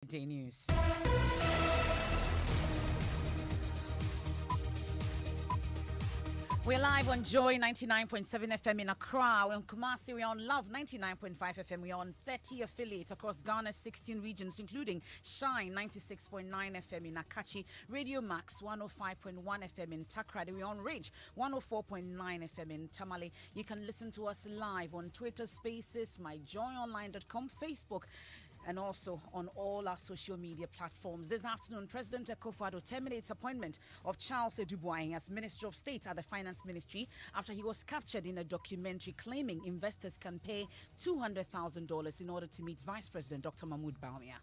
Midday News. We're live on Joy 99.7 FM in Accra. We're on Kumasi. We're on Love 99.5 FM. We're on 30 affiliates across Ghana's 16 regions, including Shine 96.9 FM in Akachi, Radio Max 105.1 FM in Takrady. We're on Ridge 104.9 FM in Tamale. You can listen to us live on Twitter Spaces, myjoyonline.com, Facebook, and also on all our social media platforms. This afternoon, President Akufo-Addo terminates appointment of Charles Edubuahin as Minister of State at the Finance Ministry after he was captured in a documentary claiming investors can pay $200,000 in order to meet Vice President Dr. Mahmoud Bawumia.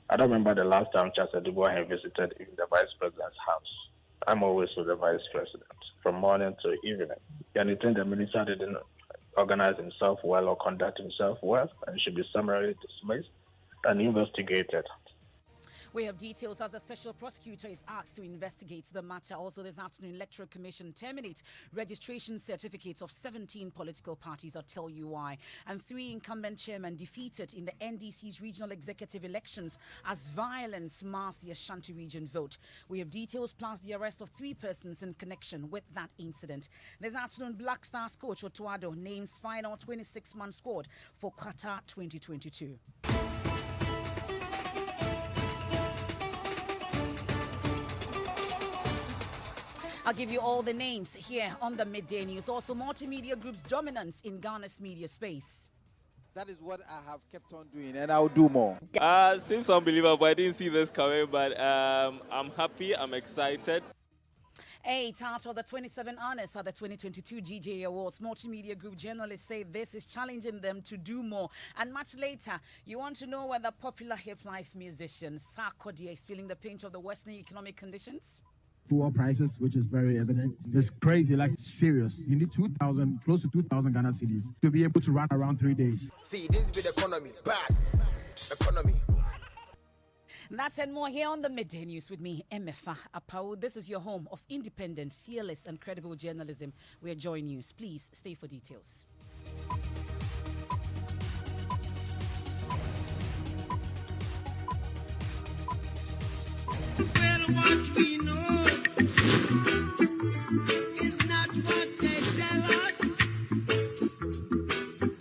I don't remember the last time Charles Edubuahin visited in the Vice President's house. I'm always with the Vice President, from morning to evening. Anything the minister didn't organize himself well or conduct himself well, and should be summarily dismissed and investigated. We have details as the special prosecutor is asked to investigate the matter. Also this afternoon, Electoral Commission terminates registration certificates of 17 political parties. I'll tell you why. And 3 incumbent chairmen defeated in the NDC's regional executive elections as violence masked the Ashanti region vote. We have details plus the arrest of 3 persons in connection with that incident. This afternoon, Black Stars coach Otuado names final 26-man squad for Qatar 2022. I'll give you all the names here on the Midday News. Also, multimedia group's dominance in Ghana's media space. That is what I have kept on doing, and I'll do more. Seems unbelievable. I didn't see this coming, but I'm happy. I'm excited. 8 out of the 27 honors at the 2022 GJ Awards. Multimedia group journalists say this is challenging them to do more. And much later, you want to know whether popular hip life musician Sarkodie is feeling the pinch of the worsening economic conditions? Fuel prices, which is very evident. It's crazy, like serious. You need 2,000, close to 2,000 Ghana cedis to be able to run around 3 days. See, this is the economy. Bad economy. That's and more here on the Midday News with me, Emefa Apawu. This is your home of independent, fearless, and credible journalism. We are Joy News. Please stay for details. Well, what we know is not what they tell us.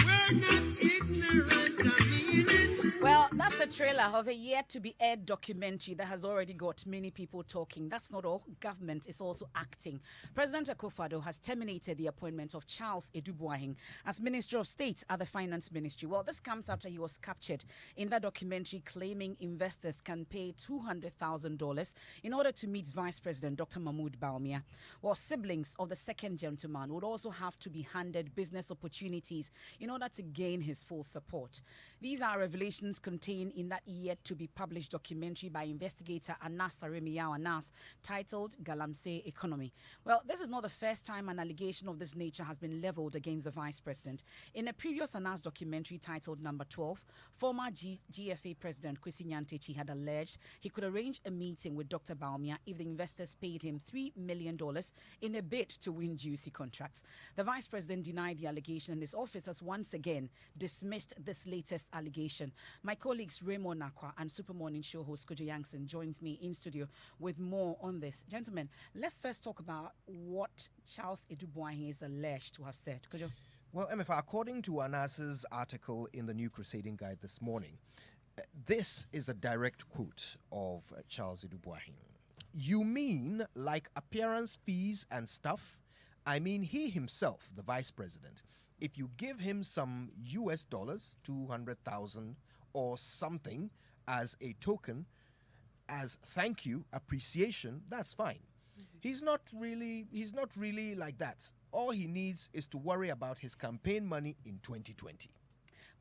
We're not ignorant, I mean it. Well, that's the trailer of a yet-to-be-aired documentary that has already got many people talking. That's not all. Government is also acting. President Akufo-Addo has terminated the appointment of Charles Edubuahin as Minister of State at the Finance Ministry. Well, this comes after he was captured in that documentary claiming investors can pay $200,000 in order to meet Vice President Dr. Mahmoud Bawumia. Well, siblings of the second gentleman would also have to be handed business opportunities in order to gain his full support. These are revelations contained in that yet-to-be-published documentary by investigator Anas Aremiyaw Anas titled Galamsey Economy. Well, this is not the first time an allegation of this nature has been leveled against the Vice President. In a previous Anas documentary titled Number 12, former GFA President Kwesi Nyantechi had alleged he could arrange a meeting with Dr. Bawumia if the investors paid him $3 million in a bid to win juicy contracts. The Vice President denied the allegation, and his office has once again dismissed this latest allegation. My colleagues Raymond Nakwa and Super Morning Show host Kojo Yankson joins me in studio with more on this. Gentlemen, let's first talk about what Charles Edubuahin is alleged to have said. Kojo? Well, Emefa, according to Anas's article in the New Crusading Guide this morning, this is a direct quote of Charles Edubuahin. You mean like appearance fees and stuff? I mean, he himself, the vice president, if you give him some US dollars, 200,000 or something as a token, as thank you, appreciation, that's fine. He's not really like that. All he needs is to worry about his campaign money in 2020.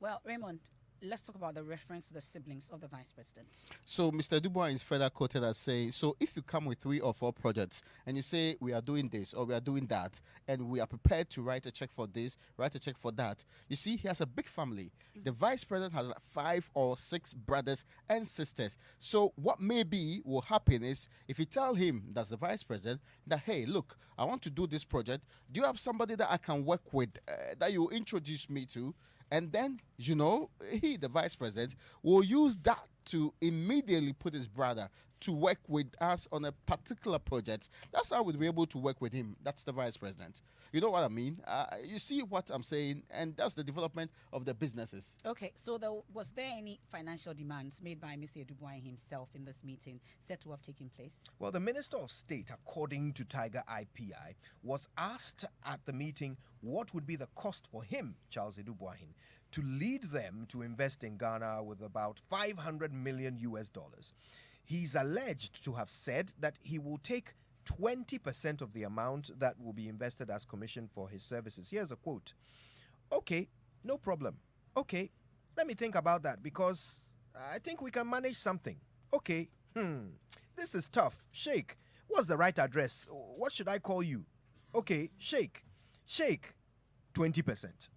Well, Raymond, let's talk about the reference to the siblings of the Vice President. So Mr. Dubois is further quoted as saying, so if you come with 3 or 4 projects and you say we are doing this or we are doing that and we are prepared to write a check for this, write a check for that, you see he has a big family. The Vice President has like 5 or 6 brothers and sisters. So what maybe will happen is if you tell him, that's the Vice President, that hey, look, I want to do this project. Do you have somebody that I can work with that you introduce me to? And then, you know, he, the Vice President, will use that to immediately put his brother to work with us on a particular project. That's how we'll be able to work with him. That's the vice president. You know what I mean? You see what I'm saying? And that's the development of the businesses. Okay, so was there any financial demands made by Mr. Dubois himself in this meeting said to have taken place? Well, the Minister of State, according to Tiger IPI, was asked at the meeting what would be the cost for him, Charles Edubuahin, to lead them to invest in Ghana with about 500 million US dollars. He's alleged to have said that he will take 20% of the amount that will be invested as commission for his services. Here's a quote. Okay, no problem. Okay, let me think about that because I think we can manage something. Okay, this is tough. Sheikh, what's the right address? What should I call you? Okay, Sheikh, 20%.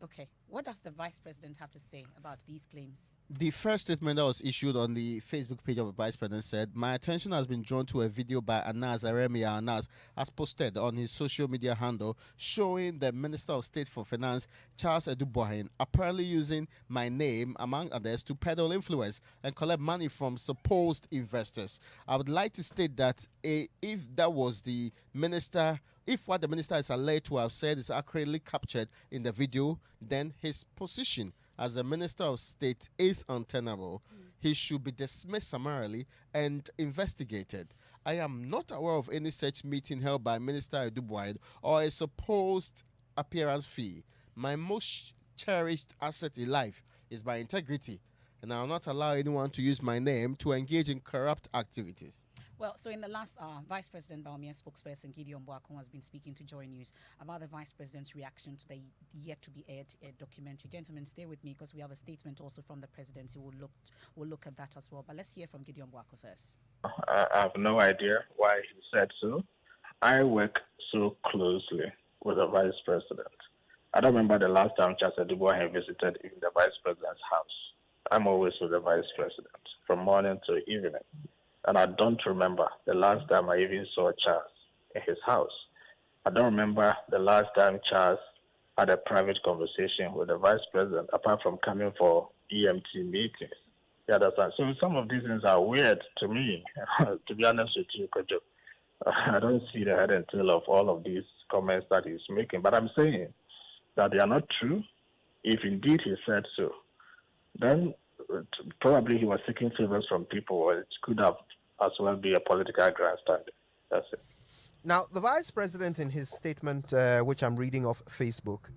Okay, what does the vice president have to say about these claims? The first statement that was issued on the Facebook page of the vice president said, "My attention has been drawn to a video by Anas Aremia Anas as posted on his social media handle showing the Minister of State for Finance, Charles Edubuahin, apparently using my name, among others, to peddle influence and collect money from supposed investors. I would like to state that if that was the minister, if what the minister is alleged to have said is accurately captured in the video, then his position as a Minister of State is untenable. He should be dismissed summarily and investigated. I am not aware of any such meeting held by Minister Edubuahin or a supposed appearance fee. My most cherished asset in life is my integrity, and I will not allow anyone to use my name to engage in corrupt activities." Well, so in the last hour, Vice President Baumia spokesperson Gideon Boakon has been speaking to Joy News about the Vice President's reaction to the yet-to-be-aired documentary. Gentlemen, stay with me because we have a statement also from the Presidency. We'll look at that as well. But let's hear from Gideon Boakon first. I have no idea why he said so. I work so closely with the Vice President. I don't remember the last time Charles Edubuahin visited even the Vice President's house. I'm always with the Vice President from morning to evening. And I don't remember the last time I even saw Charles in his house. I don't remember the last time Charles had a private conversation with the Vice President, apart from coming for EMT meetings. You understand? So some of these things are weird to me, to be honest with you, Kojo. I don't see the head and tail of all of these comments that he's making. But I'm saying that they are not true. If indeed he said so, then probably he was seeking favors from people, or it could have as well be a political grandstanding. That's it. Now, the Vice President in his statement, which I'm reading off Facebook,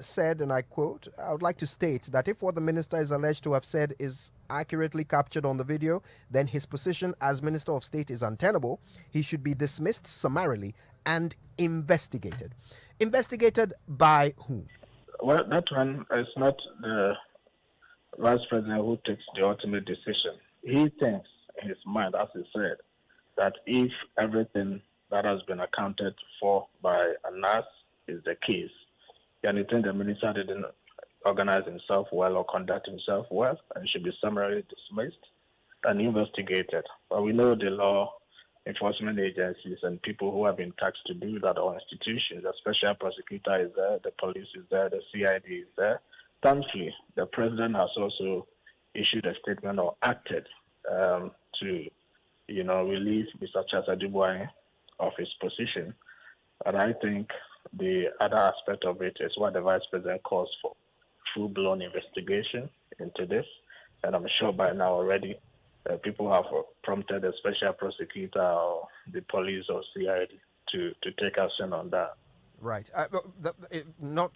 said, and I quote, "I would like to state that if what the minister is alleged to have said is accurately captured on the video, then his position as Minister of State is untenable. He should be dismissed summarily and investigated." Investigated by whom? Well, that one is not the Vice President who takes the ultimate decision. He thinks in his mind, as he said, that if everything that has been accounted for by Anas is the case, then he thinks the minister didn't organize himself well or conduct himself well and should be summarily dismissed and investigated. But we know the law enforcement agencies and people who have been tasked to do that, or institutions, the special prosecutor is there, the police is there, the CID is there. Thankfully, the president has also issued a statement or acted to, relieve Mr. Charles Edubuahin of his position. And I think the other aspect of it is what the Vice President calls for, full-blown investigation into this. And I'm sure by now already people have prompted the special prosecutor or the police or CID to take action on that. Right. Not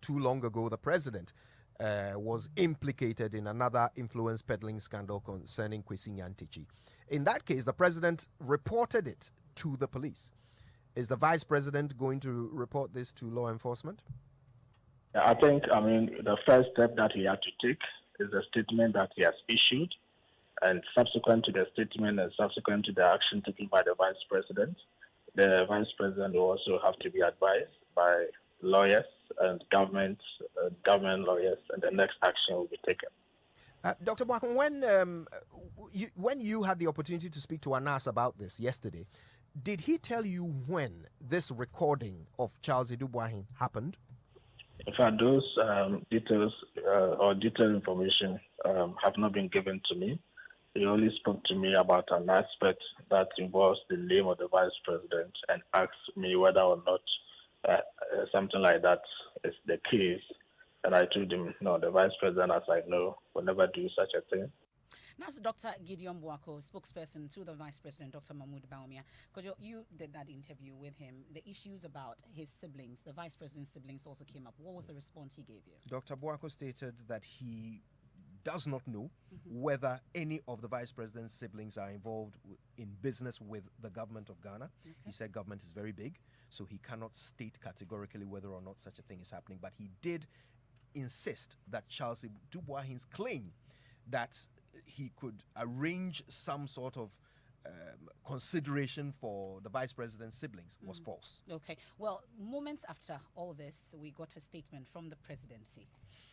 too long ago, the president was implicated in another influence peddling scandal concerning Kwesi Nyantichi. In that case, the president reported it to the police. Is the vice president going to report this to law enforcement? I think, the first step that he had to take is the statement that he has issued, and subsequent to the statement and subsequent to the action taken by the vice president, the vice president will also have to be advised by lawyers and government lawyers, and the next action will be taken. Dr. Boakon, when you had the opportunity to speak to Anas about this yesterday, did he tell you when this recording of Charles Edubuahin happened? In fact, those details or detailed information have not been given to me. He only spoke to me about an aspect that involves the name of the vice president and asked me whether or not something like that is the case. And I told him, no, the vice president, as I know, will never do such a thing. That's Dr. Gideon Buako, spokesperson to the Vice President, Dr. Mahmoud Bawumia. Because you did that interview with him. The issues about his siblings, the Vice President's siblings, also came up. What was the response he gave you? Dr. Buako stated that he does not know whether any of the Vice President's siblings are involved in business with the government of Ghana. Okay. He said government is very big, so he cannot state categorically whether or not such a thing is happening. But he did insist that Charles Dubois' claim that he could arrange some sort of consideration for the vice president's siblings was false. Okay. Well, moments after all this, we got a statement from the presidency.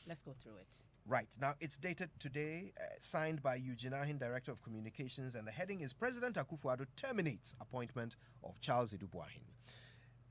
Let's go through it. Right. Now, it's dated today, signed by Eugene Ahin, Director of Communications, and the heading is President Akufo-Addo terminates appointment of Charles Dubois.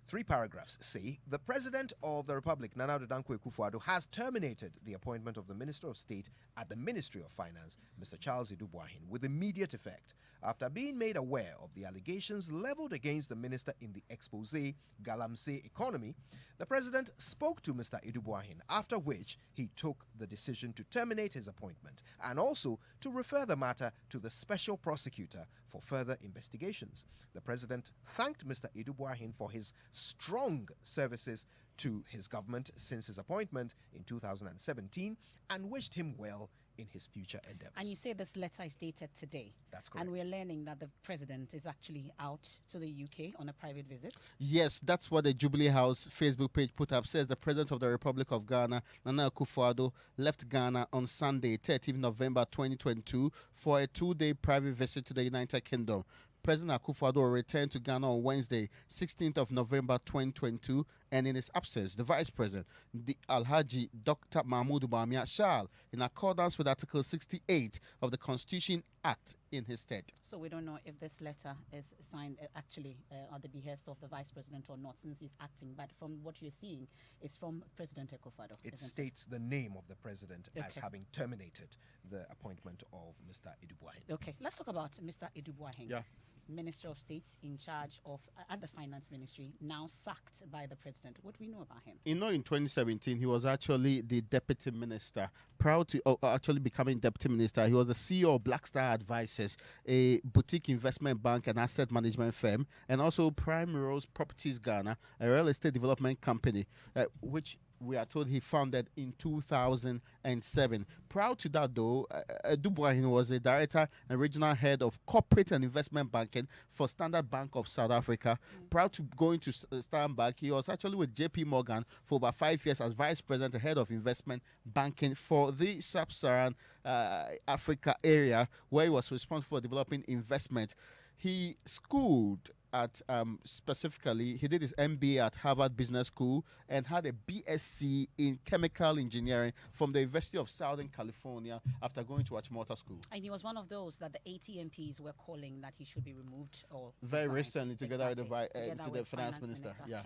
3 paragraphs say, the President of the Republic, Nana Addo Dankwa Akufo-Addo, has terminated the appointment of the Minister of State at the Ministry of Finance, Mr. Charles Dubois, with immediate effect, after being made aware of the allegations leveled against the minister in the expose Galamsey Economy. The President spoke to Mr. Dubois, after which he took the decision to terminate his appointment and also to refer the matter to the Special Prosecutor for further investigations. The President thanked Mr. Dubois for his strong services to his government since his appointment in 2017 and wished him well in his future endeavors. And you say this letter is dated today. That's correct. And we're learning that the president is actually out to the UK on a private visit. Yes, that's what the Jubilee House Facebook page put up. Says the President of the Republic of Ghana, Nana Akufo-Addo, left Ghana on Sunday, 13 November 2022, for a 2-day private visit to the United Kingdom. President Akufo-Addo returned to Ghana on Wednesday, 16th of November 2022, and in his absence, the Vice President, the Alhaji Dr. Mahmoud Bawumia, shall, in accordance with Article 68 of the Constitution, act in his stead. So we don't know if this letter is signed actually at the behest of the Vice President or not, since he's acting. But from what you're seeing, it's from President Akufo-Addo. It states the name of the President as having terminated the appointment of Mr. Dubois. Okay, let's talk about Mr. Dubois. Yeah. Minister of State in charge of at the Finance Ministry, now sacked by the President. What do we know about him? In 2017, he was actually the Deputy Minister. Proud to actually becoming Deputy Minister, he was the CEO of Black Star Advisors, a boutique investment bank and asset management firm, and also Prime Rose Properties Ghana, a real estate development company, which we are told he founded in 2007. Prior to that, though, Dubois was a director and regional head of corporate and investment banking for Standard Bank of South Africa. Prior to going to Standard Bank, he was actually with JP Morgan for about 5 years as vice president and head of investment banking for the Sub-Saharan Africa area, where he was responsible for developing investment. He schooled at specifically, he did his MBA at Harvard Business School and had a BSc in chemical engineering from the University of Southern California after going to Achimota School. And he was one of those that the ATMPs were calling that he should be removed or very resigned. Recently, together with the finance minister. Yeah.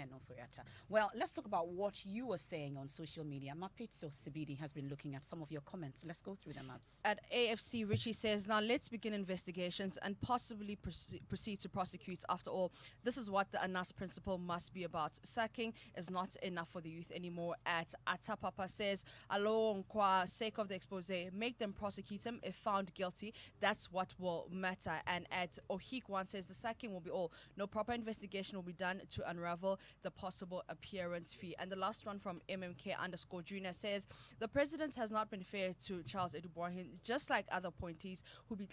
Well, let's talk about what you were saying on social media. Mapitso Sibidi has been looking at some of your comments. Let's go through them, Maps. At AFC, Richie says, now let's begin investigations and possibly proceed to prosecute. After all, this is what the Anas principle must be about. Sacking is not enough for the youth anymore. At Atapapa says, along kwa sake of the expose, make them prosecute him if found guilty. That's what will matter. And at Ohikwan says, the sacking will be all. No proper investigation will be done to unravel the possible appearance fee. And the last one from MMK_Junior says, the president has not been fair to Charles Dubois, just like other appointees who he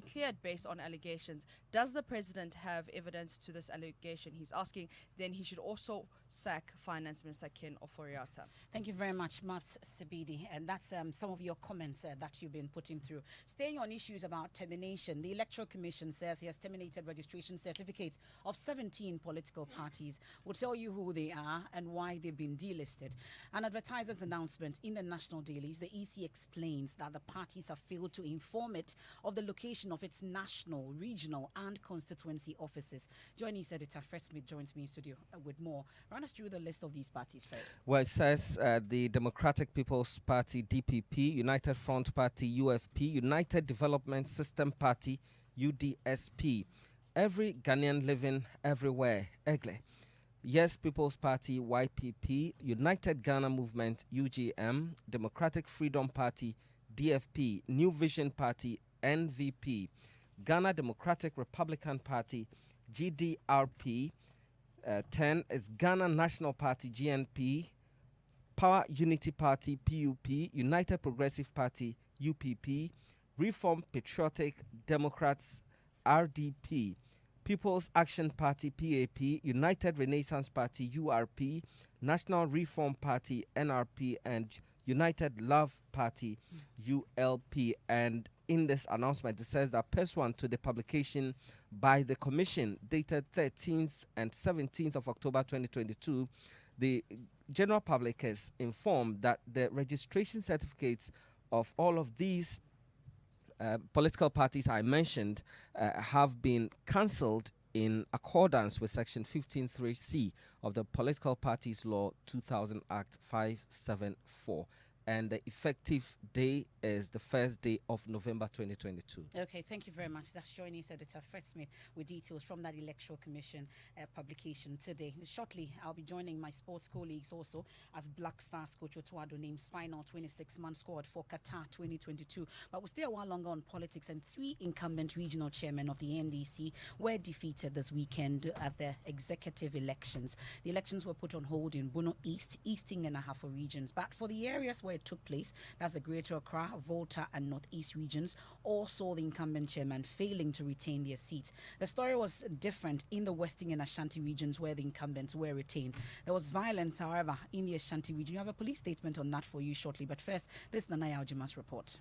cleared based on allegations. Does the president have evidence to this allegation? He's asking, then he should also sack Finance Minister Ken Ofori-Atta. Thank you very much, Maps Sibidi. And that's some of your comments that you've been putting through. Staying on issues about termination, the Electoral Commission says he has terminated registration certificates of 17 political parties. We'll tell you who they are and why they've been delisted. An advertiser's announcement in the national dailies, the EC explains that the parties have failed to inform it of the location of its national, regional and constituency offices. Joining editor Fred Smith joins me in studio with more. Around us through the list of these parties, Fred. Well, it says the Democratic People's Party, DPP, United Front Party, UFP, United Development System Party, UDSP, Every Ghanaian Living Everywhere, EGLE, Yes People's Party, YPP, United Ghana Movement, UGM, Democratic Freedom Party, DFP, New Vision Party, NVP, Ghana Democratic Republican Party, GDRP, 10 is Ghana National Party, GNP, Power Unity Party, PUP, United Progressive Party, UPP, Reform Patriotic Democrats, RDP, People's Action Party, PAP, United Renaissance Party, URP, National Reform Party, NRP, and United Love Party, ULP. And in this announcement, it says that pursuant to the publication by the Commission dated 13th and 17th of October 2022, the general public is informed that the registration certificates of all of these political parties I mentioned have been cancelled in accordance with Section 15.3c of the Political Parties Law 2000 Act 574. And the effective day is the first day of November 2022. Okay, thank you very much. That's joining us, Editor Fred Smith, with details from that Electoral Commission publication today. Shortly, I'll be joining my sports colleagues also as Black Stars coach Otuado names final 26-man squad for Qatar 2022. But we'll stay a while longer on politics, and 3 incumbent regional chairmen of the NDC were defeated this weekend at the executive elections. The elections were put on hold in Bono East, Easting and Ahafo regions. But for the areas where it took place, that's the Greater Accra, Volta and Northeast regions, all saw the incumbent chairman failing to retain their seat. The story was different in the Western and Ashanti regions where the incumbents were retained. There was violence, however, in the Ashanti region. You have a police statement on that for you shortly, but first, this is Nanaya Aljima's report.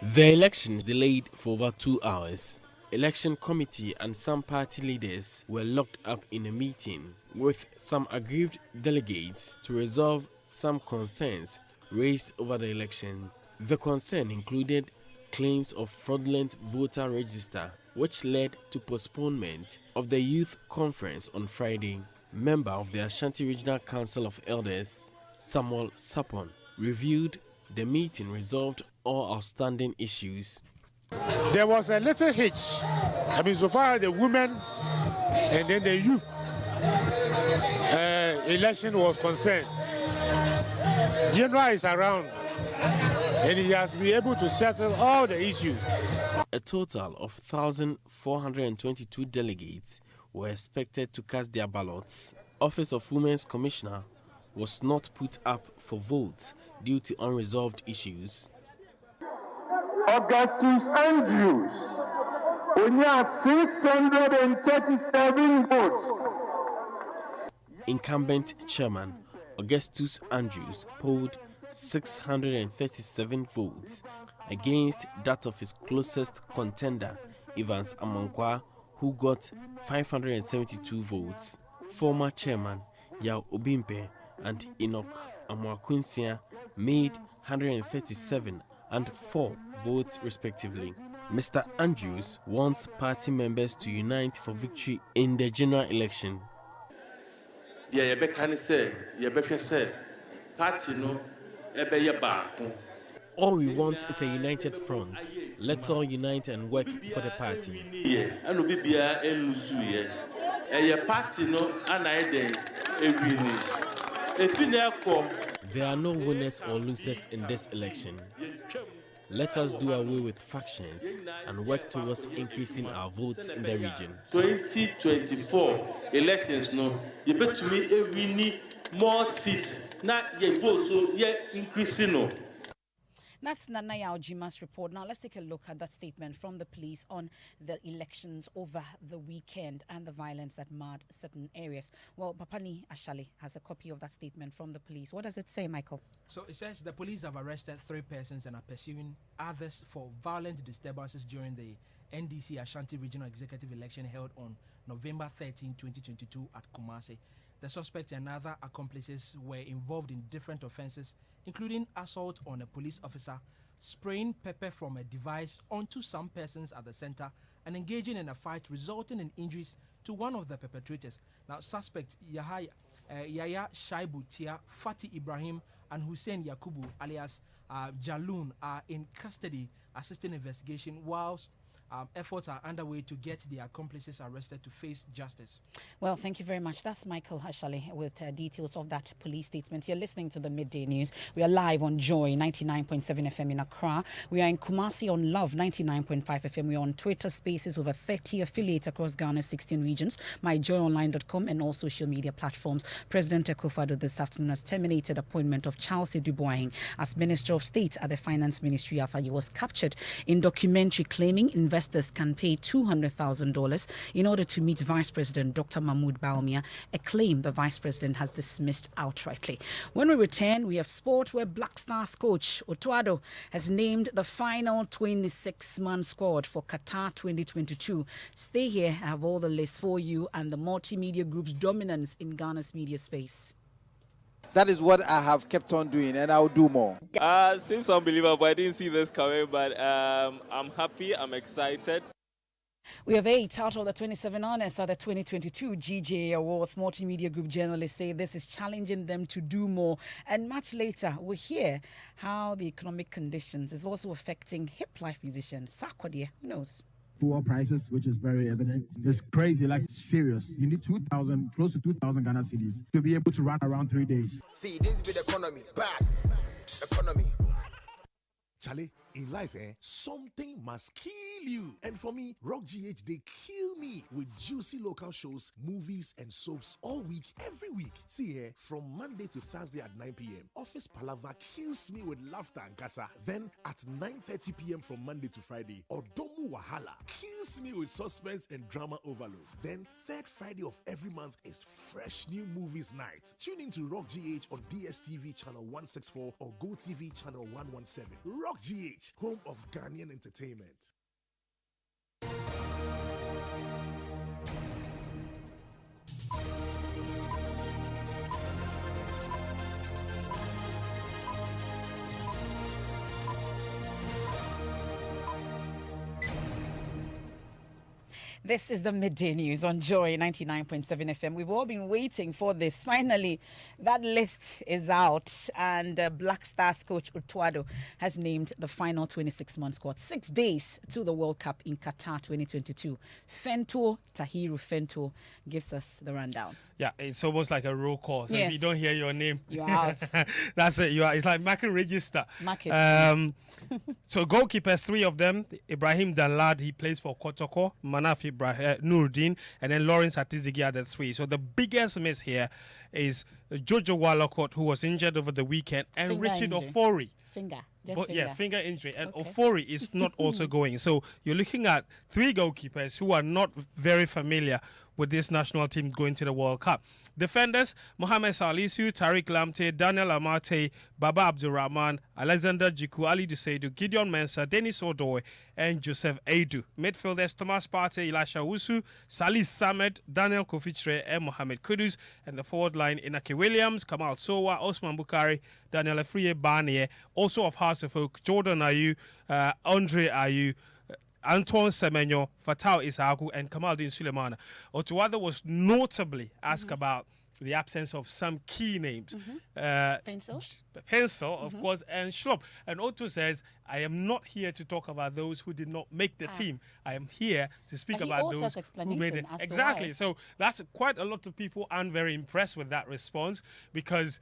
The election delayed for over 2 hours. Election committee and some party leaders were locked up in a meeting with some aggrieved delegates to resolve some concerns raised over the election. The concern included claims of fraudulent voter register, which led to postponement of the youth conference on Friday. Member of the Ashanti Regional Council of Elders, Samuel Sapon, reviewed the meeting resolved all outstanding issues. There was a little hitch. I mean, so far the women's and then the youth election was concerned. General is around and he has been able to settle all the issues. A total of 1,422 delegates were expected to cast their ballots. Office of Women's Commissioner was not put up for vote due to unresolved issues. Augustus Andrews, only 637 votes. Incumbent chairman Augustus Andrews polled 637 votes against that of his closest contender, Evans Amankwa, who got 572 votes. Former chairman Yao Obimpe and Enoch Amwakunsia made 137 and 4 votes respectively. Mr. Andrews wants party members to unite for victory in the general election. All we want is a united front. Let's all unite and work for the party. There are no winners or losers in this election. Let us do away with factions and work towards increasing our votes in the region. 2024 elections, no, you bet to me every need more seats. Not yet vote, so yet increasing, no. That's Nanaya Aljima's report. Now let's take a look at that statement from the police on the elections over the weekend and the violence that marred certain areas. Well, Papani Ashali has a copy of that statement from the police. What does it say, Michael? So it says the police have arrested 3 persons and are pursuing others for violent disturbances during the NDC Ashanti Regional Executive Election held on November 13, 2022 at Kumasi. The suspect and other accomplices were involved in different offenses, including assault on a police officer, spraying pepper from a device onto some persons at the center, and engaging in a fight resulting in injuries to one of the perpetrators. Now, suspect Yaya Shaibu Tia, Fatih Ibrahim, and Hussein Yakubu alias Jaloon are in custody assisting investigation whilst efforts are underway to get the accomplices arrested to face justice. Well, thank you very much. That's Michael Ashali with details of that police statement. You're listening to the Midday News. We are live on Joy 99.7 FM in Accra. We are in Kumasi on Love 99.5 FM. We are on Twitter Spaces, over 30 affiliates across Ghana's 16 regions, myjoyonline.com, and all social media platforms. President Akufo-Addo this afternoon has terminated appointment of Charles Edubuahing as Minister of State at the Finance Ministry after he was captured in documentary claiming investors can pay $200,000 in order to meet Vice President Dr. Mahmoud Bawumia, a claim the Vice President has dismissed outrightly. When we return, we have sport where Black Stars coach Otuado has named the final 26-man squad for Qatar 2022. Stay here, I have all the lists for you and the multimedia group's dominance in Ghana's media space. That is what I have kept on doing, and I'll do more. Seems unbelievable. I didn't see this coming, but I'm happy. I'm excited. We have 8 out of the 27 honors at the 2022 GJ Awards. Multimedia Group journalists say this is challenging them to do more. And much later, we'll hear how the economic conditions is also affecting hip life musicians. Sarkodie, who knows? Fuel prices, which is very evident. It's crazy, like serious. You need 2,000, close to 2,000 Ghana cedis to be able to run around 3 days. See, this be the economy. Bad economy. Charlie, in life, something must kill you. And for me, Rock GH, they kill me with juicy local shows, movies, and soaps all week, every week. See here, from Monday to Thursday at 9 p.m., Office Palava kills me with laughter and kasa. Then at 9:30 p.m. from Monday to Friday, Odomu Wahala kills me with suspense and drama overload. Then, third Friday of every month is Fresh New Movies Night. Tune into Rock GH on DSTV channel 164 or GoTV channel 117. Rock GH, home of Ghanaian entertainment. This is the Midday News on Joy 99.7 FM. We've all been waiting for this. Finally, that list is out, and Black Stars coach Otuado has named the final 26-man squad. 6 days to the World Cup in Qatar 2022. Tahiru Fento gives us the rundown. Yeah, it's almost like a roll call. So if you don't hear your name, you're out. That's it. You are. It's like marking register. So goalkeepers, 3 of them. Ibrahim Danlad, he plays for Kotoko. Manaf Nuruddin, and then Lawrence Atizigi are the 3. So the biggest miss here is Jojo Walcott, who was injured over the weekend, and Richard Ofori. Finger injury. And Ofori is not also going. So you're looking at 3 goalkeepers who are not very familiar with this national team going to the World Cup. Defenders, Mohamed Salisu, Tariq Lamte, Daniel Amate, Baba Abdurrahman, Alexander Jiku, Ali Duseidu, Gideon Mensah, Dennis Odoy, and Joseph Aidu. Midfielders, Thomas Partey, Elisha Wusu, Salih Samed, Daniel Kofitre, and Mohamed Kudus. And the forward line, Inaki Williams, Kamal Sowa, Osman Bukari, Daniel Afriye Barnier, also of Hearts of Oak, Jordan Ayew, Andre Ayew, Antoine Semenyo, Fatau Isaku, and Kamaldeen Sulemana. Otuado was notably asked about the absence of some key names. Pencil, of course, and Schlop. And Otto says, I am not here to talk about those who did not make the team. I am here to speak about those who made it. Exactly. So that's quite a lot of people aren't very impressed with that response, because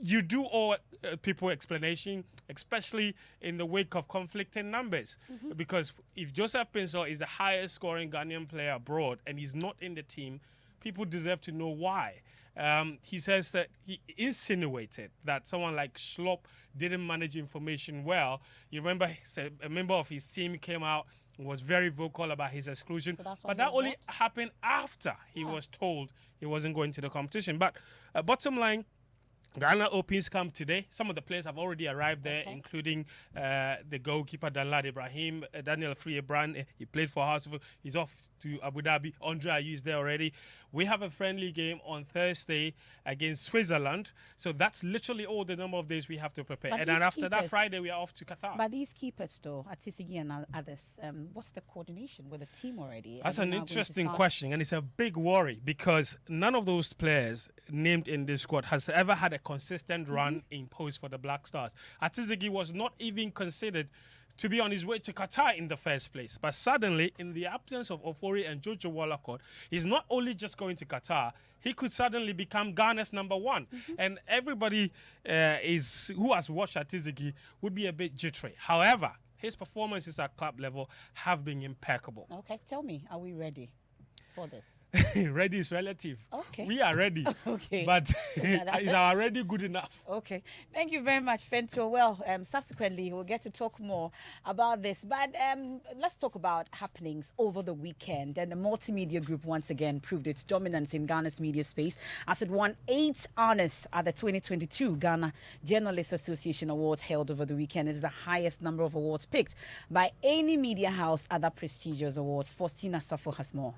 you do owe people explanation, especially in the wake of conflicting numbers. Because if Joseph Pinsel is the highest scoring Ghanaian player abroad and he's not in the team, people deserve to know why. He says that he insinuated that someone like Schlop didn't manage information well. You remember a member of his team came out and was very vocal about his exclusion. But that only happened after he was told he wasn't going to the competition. But bottom line, Ghana opens camp today. Some of the players have already arrived there, including the goalkeeper Danlad Ibrahim, Daniel Friebran. He played for Houseville. He's off to Abu Dhabi. Andre Ayew is there already. We have a friendly game on Thursday against Switzerland. So that's literally all the number of days we have to prepare. And then after that, Friday, we are off to Qatar. But these keepers, though, Atisigi and others, what's the coordination with the team already? That's an interesting question, and it's a big worry because none of those players named in this squad has ever had a consistent run in post for the Black Stars. Atisigi was not even considered to be on his way to Qatar in the first place. But suddenly, in the absence of Ofori and Jojo Wallacott, he's not only just going to Qatar, he could suddenly become Ghana's number one. And everybody who has watched Atisigi would be a bit jittery. However, his performances at club level have been impeccable. Okay, tell me, are we ready for this? Ready is relative. Okay. We are ready. Okay. But is our ready good enough? Okay. Thank you very much, Fento. Well, subsequently, we'll get to talk more about this. But let's talk about happenings over the weekend. And the Multimedia Group once again proved its dominance in Ghana's media space as it won 8 honors at the 2022 Ghana Journalists Association Awards held over the weekend. It's the highest number of awards picked by any media house at the prestigious awards. Faustina Safo has more.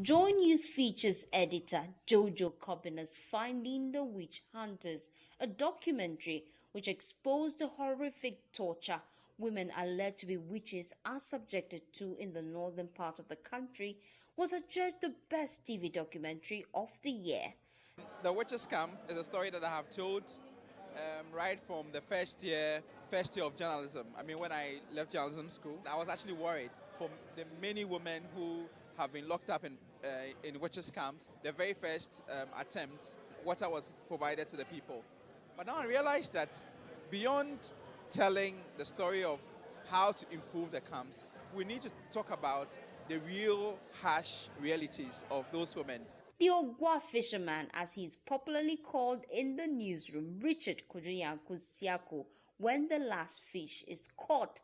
Joy News features editor Jojo Cobin's Finding the Witch Hunters, a documentary which exposed the horrific torture women alleged to be witches are subjected to in the northern part of the country, was adjudged the best TV documentary of the year. The Witches Camp is a story that I have told right from the first year of journalism. I mean, when I left journalism school, I was actually worried for the many women who have been locked up in witches camps. The very first attempt, water was provided to the people. But now I realized that beyond telling the story of how to improve the camps, we need to talk about the real harsh realities of those women. The Ogwa fisherman, as he's popularly called in the newsroom, Richard Kuduyanku Siako, when the last fish is caught,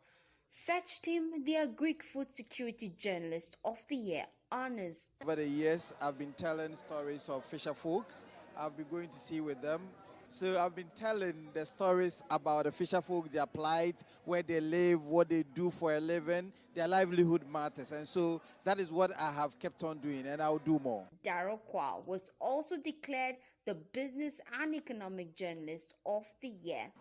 fetched him the Greek Food Security Journalist of the Year honors. Over the years, I've been telling stories of fisher folk. I've been going to sea with them. So I've been telling the stories about the fisher folk, their plight, where they live, what they do for a living, their livelihood matters. And so that is what I have kept on doing, and I'll do more. Darryl Kwa was also declared the Business and Economic Journalist of the Year.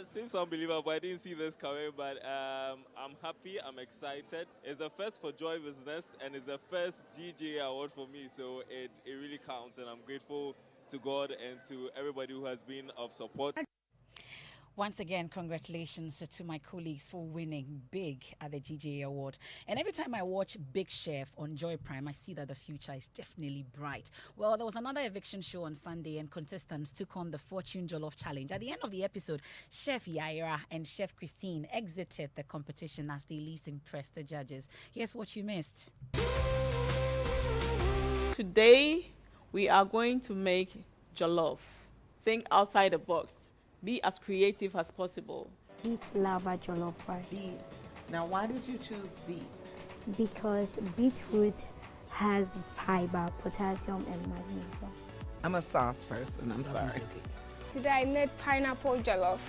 Seems unbelievable. I didn't see this coming, but I'm happy. I'm excited. It's the first for Joy Business, and it's the first GJ award for me. So it really counts, and I'm grateful to God and to everybody who has been of support. Once again, congratulations to my colleagues for winning big at the GJA Award. And every time I watch Big Chef on Joy Prime, I see that the future is definitely bright. Well, there was another eviction show on Sunday, and contestants took on the Fortune Jollof Challenge. At the end of the episode, Chef Yaira and Chef Christine exited the competition as they least impressed the judges. Here's what you missed. Today, we are going to make jollof. Think outside the box. Be as creative as possible. Beet lava jollof rice. Beet. Now, why did you choose beet? Because beetroot has fiber, potassium, and magnesium. I'm a sauce person, I'm sorry. Today I made pineapple jollof.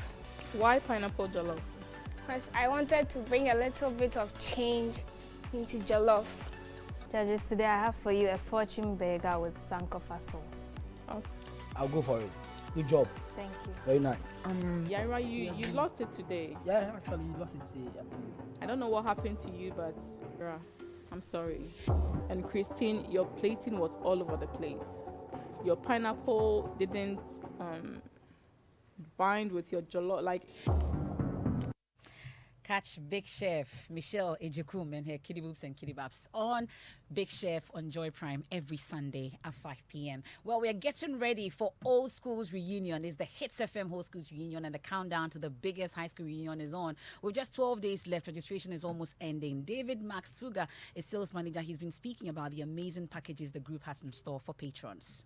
Why pineapple jollof? Because I wanted to bring a little bit of change into jollof. Judges, today I have for you a fortune burger with sankofa sauce. I'll go for it. Good job. Thank you. Very nice. Yaira, you lost it today. Yeah, actually, you lost it today. I don't know what happened to you, but I'm sorry. And Christine, your plating was all over the place. Your pineapple didn't bind with your jollof. Like, catch Big Chef Michelle Ejekum and her Kitty Boobs and Kitty Babs on Big Chef on Joy Prime every Sunday at 5 p.m. Well, we are getting ready for Old Schools Reunion. It's the Hits FM Old Schools Reunion, and the countdown to the biggest high school reunion is on. With just 12 days left, registration is almost ending. David Max Fuga is sales manager. He's been speaking about the amazing packages the group has in store for patrons.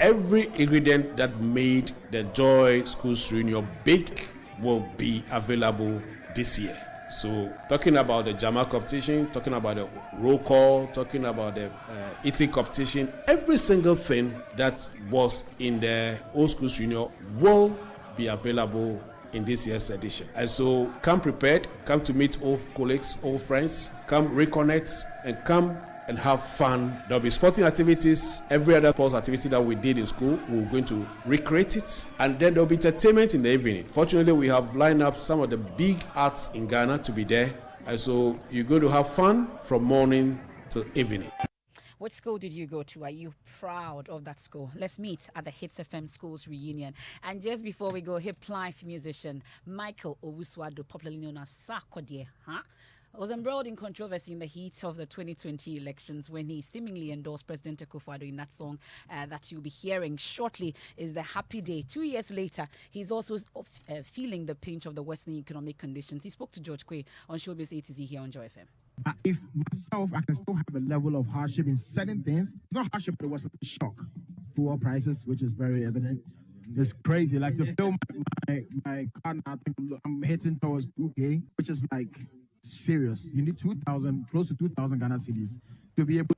Every ingredient that made the Joy Schools Reunion big will be available this year. So talking about the JAMA competition, talking about the roll call, talking about the eating competition, every single thing that was in the Old Schools Union will be available in this year's edition. And so come prepared, come to meet old colleagues, old friends, come reconnect and come and have fun. There'll be sporting activities, every other sports activity that we did in school, we're going to recreate it. And then there'll be entertainment in the evening. Fortunately, we have lined up some of the big arts in Ghana to be there. And so you're going to have fun from morning till evening. Which school did you go to? Are you proud of that school? Let's meet at the Hits FM Schools reunion. And just before we go, hip life musician Michael Owusu-Addo, popularly known as Sarkodie, was embroiled in controversy in the heat of the 2020 elections when he seemingly endorsed President Akufo-Addo in that song that you'll be hearing shortly is the Happy Day. 2 years later, he's also feeling the pinch of the worsening economic conditions. He spoke to George Quay on Showbiz ATZ here on Joy FM. If myself, I can still have a level of hardship in certain things. It's not hardship, but it was a shock. Fuel prices, which is very evident. It's crazy. Like to fill my car now, I think I'm hitting towards 2K, which is like serious. You need 2,000, close to 2,000 Ghana cedis to be able.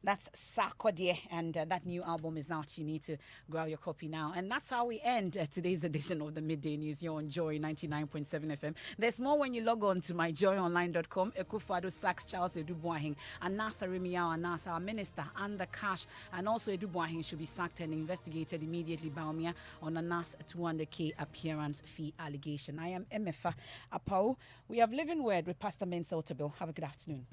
That's Sarkodie, and that new album is out. You need to grab your copy now. And that's how we end today's edition of the Midday News here on Joy 99.7 FM. There's more when you log on to myjoyonline.com. Akufo-Addo sacks Charles Edubuahing, and Nasa Rimiao Anasa, our minister, and the cash. And also Edubuahing should be sacked and investigated immediately by Omia on a NAS 200K appearance fee allegation. I am Emefa Apawu. We have Living Word with Pastor Mensa Otabil. Have a good afternoon.